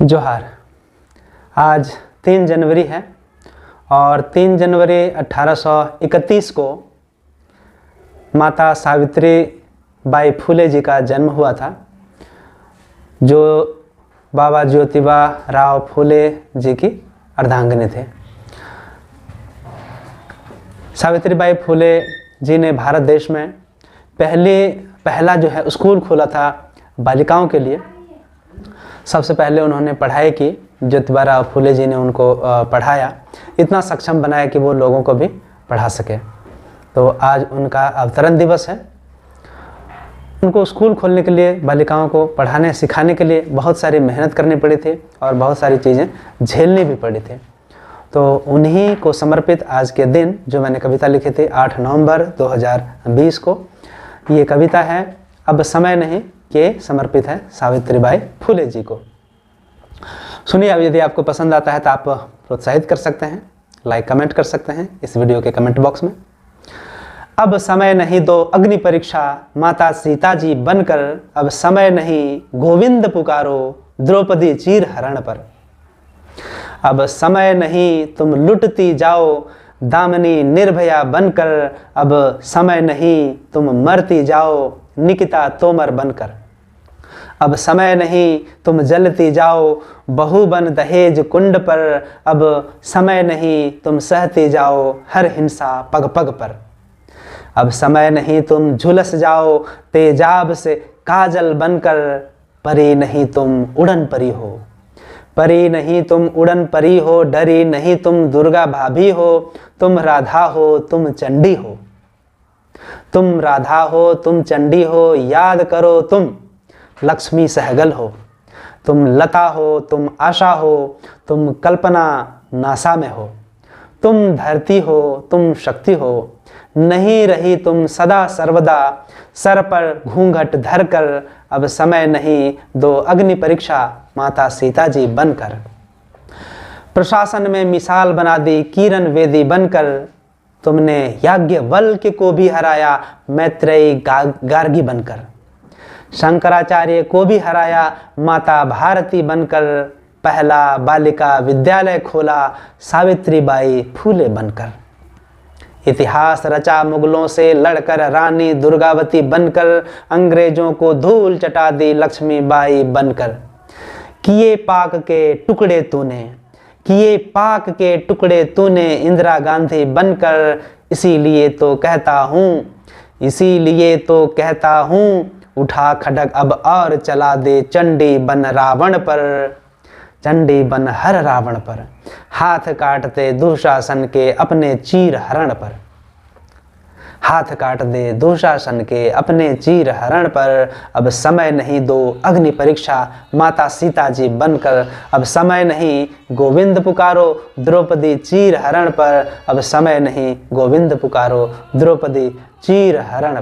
जोहार। आज 3 जनवरी है और 3 जनवरी 1831 को माता सावित्री बाई फुले जी का जन्म हुआ था, जो बाबा ज्योतिबा राव फुले जी की अर्धांगिनी थे। सावित्री बाई फुले जी ने भारत देश में पहला जो है स्कूल खोला था बालिकाओं के लिए। सबसे पहले उन्होंने पढ़ाई की, ज्योतिबा राव फुले जी ने उनको पढ़ाया, इतना सक्षम बनाया कि वो लोगों को भी पढ़ा सके। तो आज उनका अवतरण दिवस है। उनको स्कूल खोलने के लिए, बालिकाओं को पढ़ाने सिखाने के लिए बहुत सारी मेहनत करनी पड़ी थी और बहुत सारी चीज़ें झेलनी भी पड़ी थी। तो उन्हीं को समर्पित आज के दिन जो मैंने कविता लिखी थी 8 नवंबर 2020 को, ये कविता है अब समय नहीं, के समर्पित है सावित्रीबाई फुले जी को। सुनिए। अब यदि आपको पसंद आता है तो आप प्रोत्साहित कर सकते हैं, लाइक कमेंट कर सकते हैं इस वीडियो के कमेंट बॉक्स में। अब समय नहीं दो अग्नि परीक्षा माता सीता जी बनकर, अब समय नहीं गोविंद पुकारो द्रौपदी चीर हरण पर। अब समय नहीं तुम लुटती जाओ दामिनी निर्भया बनकर, अब समय नहीं तुम मरती जाओ निकिता तोमर बनकर। अब समय नहीं तुम जलती जाओ बहु बन दहेज कुंड पर, अब समय नहीं तुम सहती जाओ हर हिंसा पग पग पर। अब समय नहीं तुम झुलस जाओ तेजाब से काजल बनकर, परी नहीं तुम उड़न परी हो, परी नहीं तुम उड़न परी हो, डरी नहीं तुम दुर्गा भाभी हो, तुम राधा हो तुम चंडी हो, तुम राधा हो तुम चंडी हो, याद करो तुम लक्ष्मी सहगल हो, तुम लता हो तुम आशा हो, तुम कल्पना नासा में हो, तुम धरती हो तुम शक्ति हो, नहीं रही तुम सदा सर्वदा सर पर घूंघट धर कर, अब समय नहीं दो अग्नि परीक्षा माता सीता जी बनकर। प्रशासन में मिसाल बना दी किरण वेदी बनकर, तुमने याज्ञवल्क्य को भी हराया मैत्रेयी गार्गी बनकर। शंकराचार्य को भी हराया माता भारती बनकर, पहला बालिका विद्यालय खोला सावित्रीबाई फुले बनकर। इतिहास रचा मुगलों से लड़कर रानी दुर्गावती बनकर, अंग्रेजों को धूल चटा दी लक्ष्मीबाई बनकर। किए पाक के टुकड़े तूने, किए पाक के टुकड़े तूने इंदिरा गांधी बनकर, इसीलिए तो कहता हूँ, इसीलिए तो कहता हूँ, उठा खड़ग अब और चला दे चंडी बन रावण पर, चंडी बन हर रावण पर। हाथ काटते दुशासन के अपने चीर हरण पर, हाथ काट दे दुशासन के अपने चीर हरण पर। अब समय नहीं दो अग्नि परीक्षा माता सीता जी बनकर, अब समय नहीं गोविंद पुकारो द्रौपदी चीर हरण पर, अब समय नहीं गोविंद पुकारो द्रौपदी चीर हरण पर।